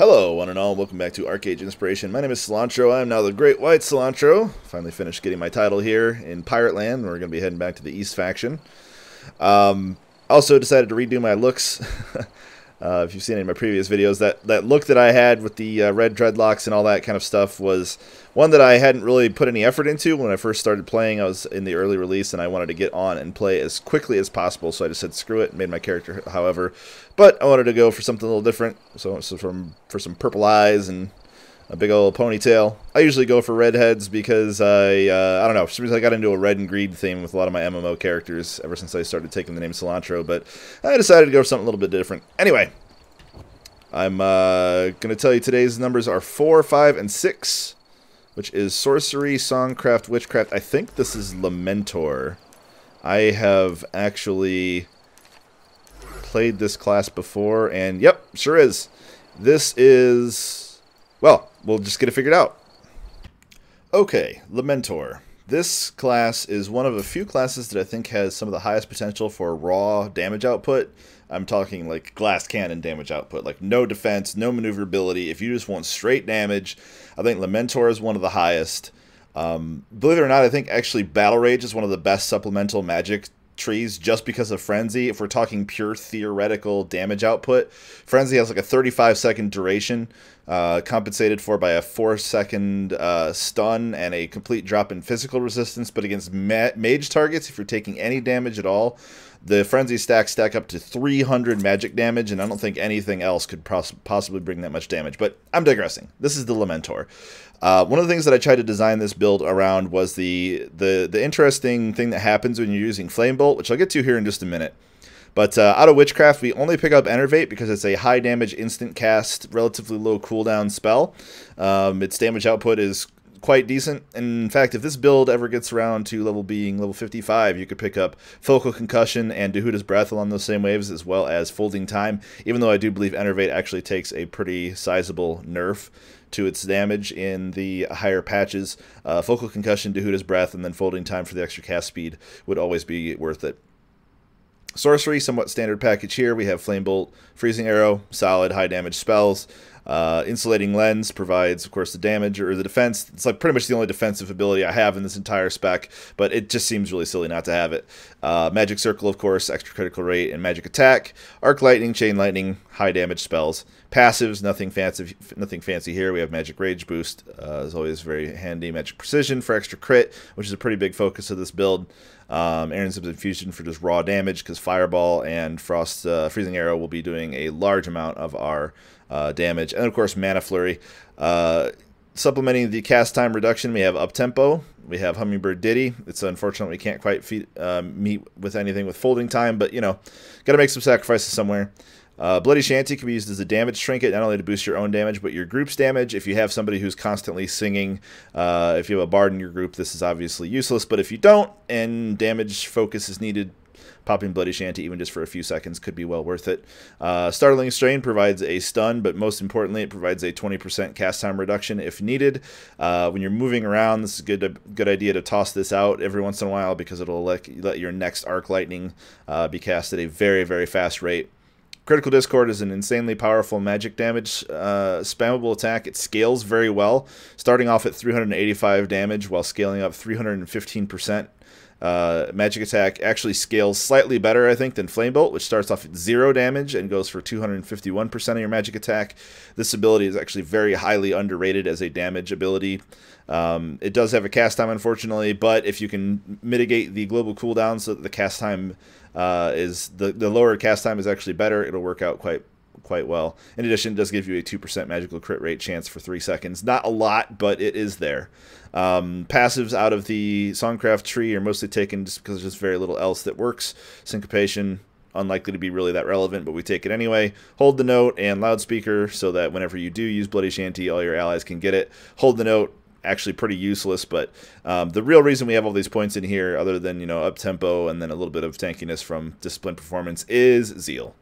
Hello, one and all. Welcome back to ArcheAge Inspiration. My name is Cilantro. I am now the Great White Cilantro. Finally finished getting my title here in Pirate Land. We're going to be heading back to the East faction. Also decided to redo my looks. If you've seen any of my previous videos, that look that I had with the red dreadlocks and all that kind of stuff was one that I hadn't really put any effort into when I first started playing. I was in the early release and I wanted to get on and play as quickly as possible, so I just said screw it and made my character however. But I wanted to go for something a little different, so for some purple eyes and a big old ponytail. I usually go for redheads because I don't know, for some reason I got into a red and green theme with a lot of my MMO characters ever since I started taking the name Cilantro, but I decided to go for something a little bit different. Anyway, I'm going to tell you today's numbers are 4, 5, and 6, which is Sorcery, Songcraft, Witchcraft. I think this is Lamentor. I have actually played this class before, and yep, sure is. This is, well, we'll just get it figured out. Okay, Lamentor. This class is one of a few classes that I think has some of the highest potential for raw damage output. I'm talking like glass cannon damage output, like no defense, no maneuverability. If you just want straight damage, I think Lamentor is one of the highest. Believe it or not, I think actually Battle Rage is one of the best supplemental magic trees just because of Frenzy. If we're talking pure theoretical damage output, Frenzy has like a 35-second duration, compensated for by a 4-second stun and a complete drop in physical resistance. But against mage targets, if you're taking any damage at all, the Frenzy stacks stack up to 300 magic damage, and I don't think anything else could possibly bring that much damage. But I'm digressing. This is the Lamentor. One of the things that I tried to design this build around was the interesting thing that happens when you're using Flame Bolt, which I'll get to here in just a minute. But out of Witchcraft, we only pick up Enervate because it's a high damage instant cast, relatively low cooldown spell. Its damage output is quite decent. And in fact, if this build ever gets around to level 55, you could pick up Focal Concussion and Dehuta's Breath along those same waves, as well as Folding Time, even though I do believe Enervate actually takes a pretty sizable nerf to its damage in the higher patches. Focal Concussion, Dehuta's Breath, and then Folding Time for the extra cast speed would always be worth it. Sorcery, somewhat standard package here. We have Flame Bolt, Freezing Arrow, solid high damage spells. Insulating Lens provides, of course, the damage or the defense. It's like pretty much the only defensive ability I have in this entire spec, but it just seems really silly not to have it. Magic Circle, of course, extra critical rate and magic attack. Arc Lightning, Chain Lightning, high damage spells. Passives, nothing fancy here. We have Magic Rage Boost, is always very handy. Magic Precision for extra crit, which is a pretty big focus of this build. Aaron Zip's Infusion for just raw damage, because Fireball and Frost Freezing Arrow will be doing a large amount of our damage. And of course, Mana Flurry. Supplementing the cast time reduction, we have Up Tempo. We have Hummingbird Ditty. It's unfortunate we can't quite meet with anything with Folding Time, but you know, got to make some sacrifices somewhere. Bloody Shanty can be used as a damage trinket, not only to boost your own damage, but your group's damage. If you have somebody who's constantly singing, if you have a bard in your group, this is obviously useless. But if you don't, and damage focus is needed, popping Bloody Shanty, even just for a few seconds, could be well worth it. Startling Strain provides a stun, but most importantly, it provides a 20% cast time reduction if needed. When you're moving around, this is a good idea to toss this out every once in a while, because it'll let your next Arc Lightning be cast at a very, very fast rate. Critical Discord is an insanely powerful magic damage spammable attack. It scales very well, starting off at 385 damage while scaling up 315%. Magic attack actually scales slightly better, I think, than Flame Bolt, which starts off at 0 damage and goes for 251% of your magic attack. This ability is actually very highly underrated as a damage ability. It does have a cast time, unfortunately, but if you can mitigate the global cooldown so that the cast time the lower cast time is actually better, it'll work out quite well. In addition, it does give you a 2% magical crit rate chance for 3 seconds. Not a lot, but it is there. Passives out of the Songcraft tree are mostly taken just because there's just very little else that works. Syncopation, unlikely to be really that relevant, but we take it anyway. Hold the Note and Loudspeaker, so that whenever you do use Bloody Shanty, all your allies can get it. Hold the Note, actually pretty useless, but the real reason we have all these points in here, other than, you know, up tempo and then a little bit of tankiness from Disciplined Performance, is Zeal.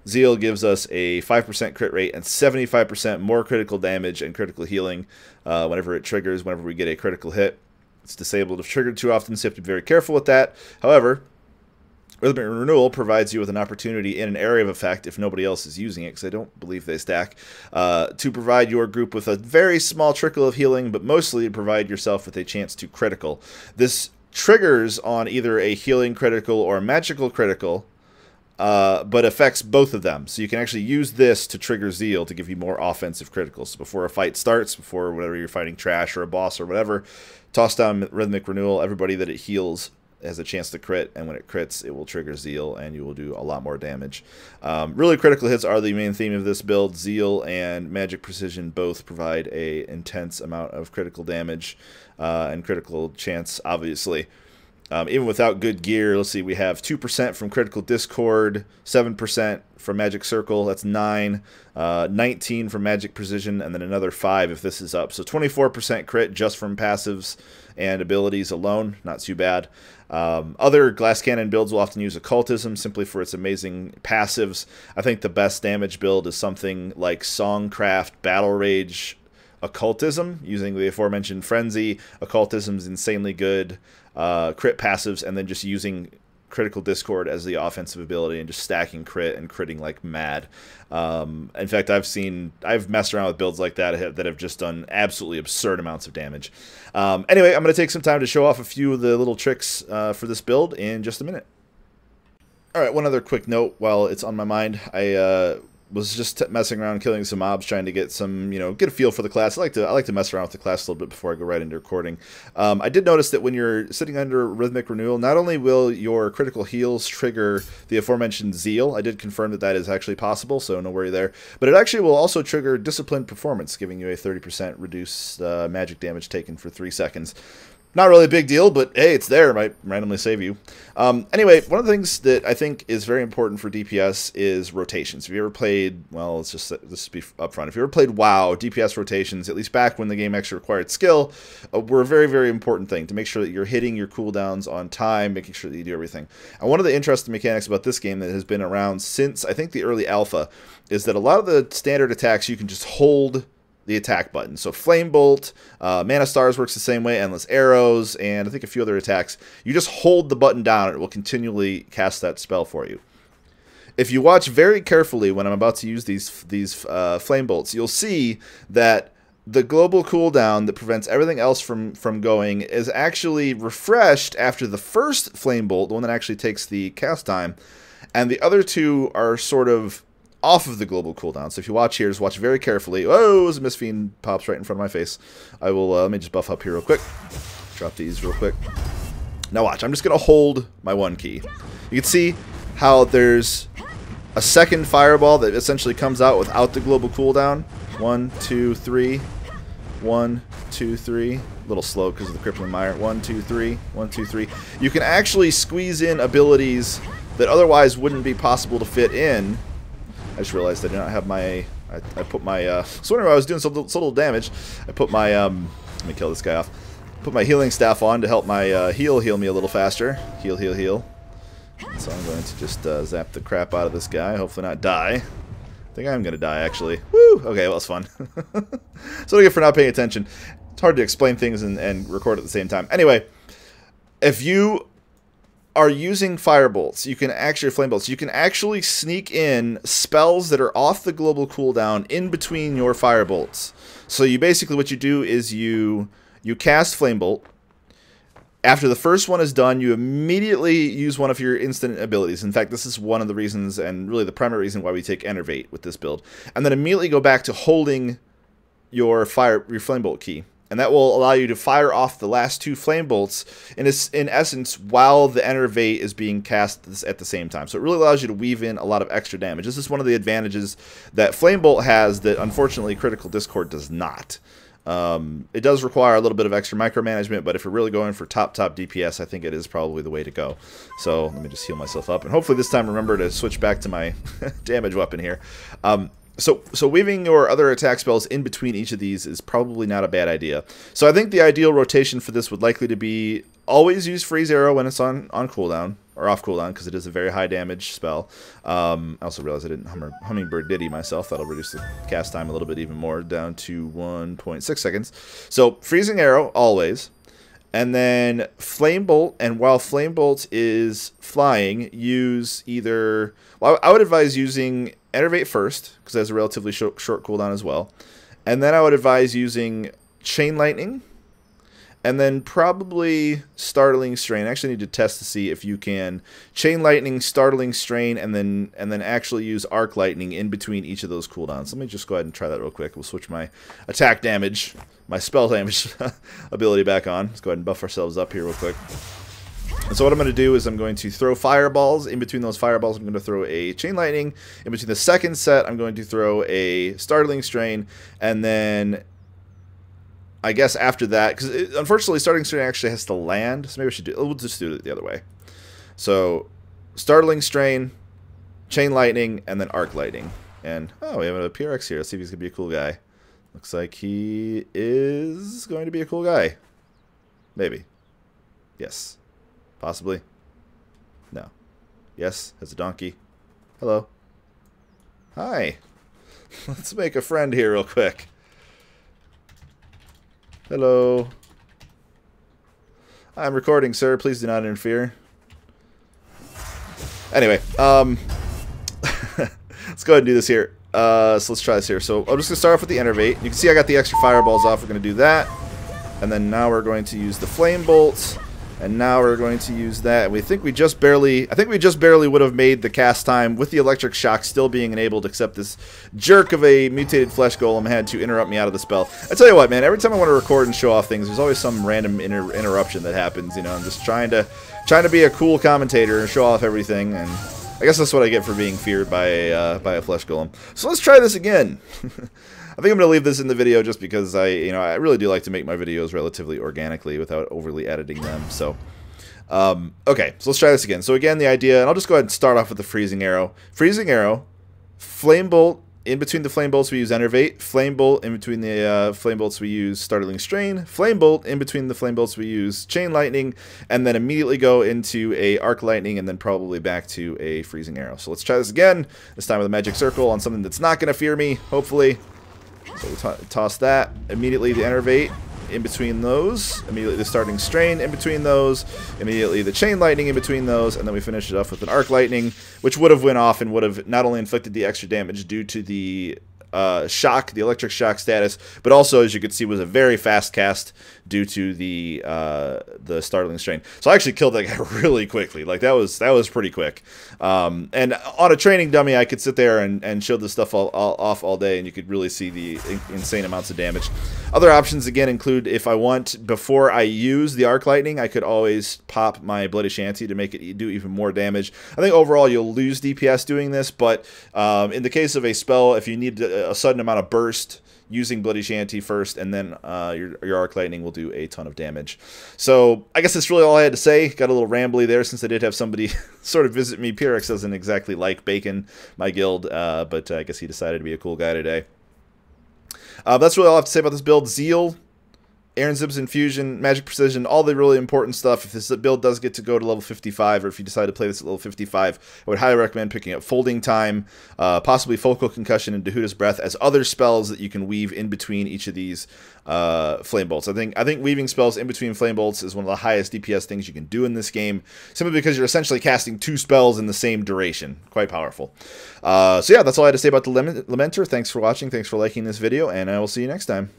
Zeal gives us a 5% crit rate and 75% more critical damage and critical healing whenever it triggers, whenever we get a critical hit. It's disabled if triggered too often, so you have to be very careful with that. However, Rhythmic Renewal provides you with an opportunity in an area of effect, if nobody else is using it, because I don't believe they stack, to provide your group with a very small trickle of healing, but mostly to provide yourself with a chance to critical. This triggers on either a healing critical or a magical critical, but affects both of them. So you can actually use this to trigger Zeal to give you more offensive criticals. So before a fight starts, before whatever you're fighting trash or a boss or whatever, toss down Rhythmic Renewal. Everybody that it heals has a chance to crit, and when it crits, it will trigger Zeal, and you will do a lot more damage. Really, critical hits are the main theme of this build. Zeal and Magic Precision both provide a intense amount of critical damage and critical chance, obviously. Even without good gear, let's see, we have 2% from Critical Discord, 7% from Magic Circle, that's 9, 19 from Magic Precision, and then another 5 if this is up. So 24% crit just from passives and abilities alone, not too bad. Other Glass Cannon builds will often use Occultism simply for its amazing passives. I think the best damage build is something like Songcraft Battle Rage Occultism, using the aforementioned Frenzy. Occultism is insanely good. Crit passives, and then just using Critical Discord as the offensive ability and just stacking crit and critting like mad. In fact, I've messed around with builds like that that have just done absolutely absurd amounts of damage. Anyway, I'm going to take some time to show off a few of the little tricks for this build in just a minute. Alright, one other quick note while it's on my mind. I was just messing around killing some mobs, trying to get some, get a feel for the class. I like to mess around with the class a little bit before I go right into recording. I did notice that when you're sitting under Rhythmic Renewal, not only will your critical heals trigger the aforementioned Zeal, I did confirm that that is actually possible, so no worry there, but it actually will also trigger Disciplined Performance, giving you a 30% reduced magic damage taken for 3 seconds. Not really a big deal, but hey, it's there. It might randomly save you. Anyway, one of the things that I think is very important for DPS is rotations. If you ever played, well, let's just be upfront. If you ever played WoW, DPS rotations, at least back when the game actually required skill, were a very, very important thing to make sure that you're hitting your cooldowns on time, making sure that you do everything. And one of the interesting mechanics about this game that has been around since, I think, the early alpha, is that a lot of the standard attacks you can just hold the attack button. So Flame Bolt, Mana Stars works the same way, Endless Arrows, and I think a few other attacks. You just hold the button down and it will continually cast that spell for you. If you watch very carefully when I'm about to use these Flame Bolts, you'll see that the global cooldown that prevents everything else from going is actually refreshed after the first Flame Bolt, the one that actually takes the cast time, and the other two are sort of off of the global cooldown. So if you watch here, just watch very carefully. Whoa, a Mistfiend pops right in front of my face. I will, let me just buff up here real quick. Drop these real quick. Now watch, I'm just going to hold my 1 key. You can see how there's a second fireball that essentially comes out without the global cooldown. 1, 2, 3. 1, 2, 3. A little slow because of the Crippling Mire. 1, 2, 3. 1, 2, 3. You can actually squeeze in abilities that otherwise wouldn't be possible to fit in. I just realized I did not have my, I put my, so whenever I was doing so little damage, I put my, let me kill this guy off, put my healing staff on to help my heal me a little faster. Heal. And so I'm going to just zap the crap out of this guy, hopefully not die. I think I'm going to die, actually. Woo! Okay, well, it's fun. So I get for not paying attention. It's hard to explain things and record at the same time. Anyway, if you are using firebolts, you can actually flame bolts. You can actually sneak in spells that are off the global cooldown in between your firebolts. So you basically what you do is you cast flame bolt. After the first one is done, you immediately use one of your instant abilities. In fact, this is one of the reasons, and really the primary reason why we take Enervate with this build. And then immediately go back to holding your flame bolt key. And that will allow you to fire off the last 2 flame bolts in essence while the Enervate is being cast at the same time. So it really allows you to weave in a lot of extra damage. This is one of the advantages that Flame Bolt has that unfortunately Critical Discord does not. It does require a little bit of extra micromanagement, but if you're really going for top DPS, I think it is probably the way to go. So let me just heal myself up, and hopefully this time remember to switch back to my damage weapon here. So weaving your other attack spells in between each of these is probably not a bad idea. So I think the ideal rotation for this would likely to be always use Freeze Arrow when it's on cooldown, or off cooldown, because it is a very high damage spell. I also realized I didn't Hummingbird Ditty myself. That'll reduce the cast time a little bit even more, down to 1.6 seconds. So Freezing Arrow, always. And then Flame Bolt, and while Flame Bolt is flying, use either... Well, I would advise using Enervate first, because it has a relatively short cooldown as well. And then I would advise using Chain Lightning, and then probably Startling Strain. I actually need to test to see if you can Chain Lightning, Startling Strain, and then actually use Arc Lightning in between each of those cooldowns. Let me just go ahead and try that real quick. We'll switch my attack damage, my spell damage ability back on. Let's go ahead and buff ourselves up here real quick. And so what I'm going to do is I'm going to throw fireballs. In between those fireballs, I'm going to throw a Chain Lightning. In between the second set, I'm going to throw a Startling Strain, and then... I guess after that, because unfortunately Startling Strain actually has to land, so maybe we'll just do it the other way. So, Startling Strain, Chain Lightning, and then Arc Lightning. And, oh, we have a PRX here. Let's see if he's going to be a cool guy. Looks like he is going to be a cool guy. Maybe. Yes. Possibly. No. Yes, has a donkey. Hello. Hi. Let's make a friend here real quick. Hello. I'm recording, sir. Please do not interfere. Anyway, let's go ahead and do this here. So let's try this here. So I'm just going to start off with the Enervate. You can see I got the extra fireballs off. We're going to do that. And then now we're going to use the Flame Bolts. And now we're going to use that. And we think we just barely... I think we just barely would have made the cast time with the Electric Shock still being enabled, except this jerk of a mutated flesh golem had to interrupt me out of the spell. I tell you what, man, every time I want to record and show off things, there's always some random interruption that happens, you know. I'm just trying to be a cool commentator and show off everything, and I guess that's what I get for being feared by a flesh golem. So let's try this again. I think I'm going to leave this in the video just because I really do like to make my videos relatively organically without overly editing them. So, okay, so let's try this again. So again, the idea, and I'll just go ahead and start off with the Freezing Arrow. Freezing Arrow, Flame Bolt. In between the Flame Bolts, we use Enervate. Flame Bolt. In between the Flame Bolts, we use Startling Strain. Flame Bolt. In between the Flame Bolts, we use Chain Lightning. And then immediately go into a Arc Lightning, and then probably back to a Freezing Arrow. So let's try this again. This time with a Magic Circle on something that's not going to fear me, hopefully. So we toss that. Immediately the Enervate in between those. Immediately the Starting Strain in between those. Immediately the Chain Lightning in between those. And then we finish it off with an Arc Lightning, which would have went off and would have not only inflicted the extra damage due to the shock, the Electric Shock status, but also, as you can see, was a very fast cast due to the Startling Strain. So I actually killed that guy really quickly. Like, that was pretty quick. And on a training dummy, I could sit there and show this stuff off all day, and you could really see the insane amounts of damage. Other options, again, include if I want, before I use the Arc Lightning, I could always pop my Bloody Shanty to make it do even more damage. I think overall you'll lose DPS doing this, but in the case of a spell, if you need a sudden amount of burst, using Bloody Shanty first, and then your Arc Lightning will do a ton of damage. So I guess that's really all I had to say. Got a little rambly there since I did have somebody sort of visit me. PRX doesn't exactly like bacon, my guild, but I guess he decided to be a cool guy today. That's really all I have to say about this build. Zeal, Aaron Zib's Infusion, Magic Precision, all the really important stuff. If this build does get to go to level 55, or if you decide to play this at level 55, I would highly recommend picking up Folding Time, possibly Focal Concussion, and Dahuda's Breath as other spells that you can weave in between each of these Flame Bolts. I think weaving spells in between Flame Bolts is one of the highest DPS things you can do in this game, simply because you're essentially casting 2 spells in the same duration. Quite powerful. So yeah, that's all I had to say about the Lamentor. Thanks for watching, thanks for liking this video, and I will see you next time.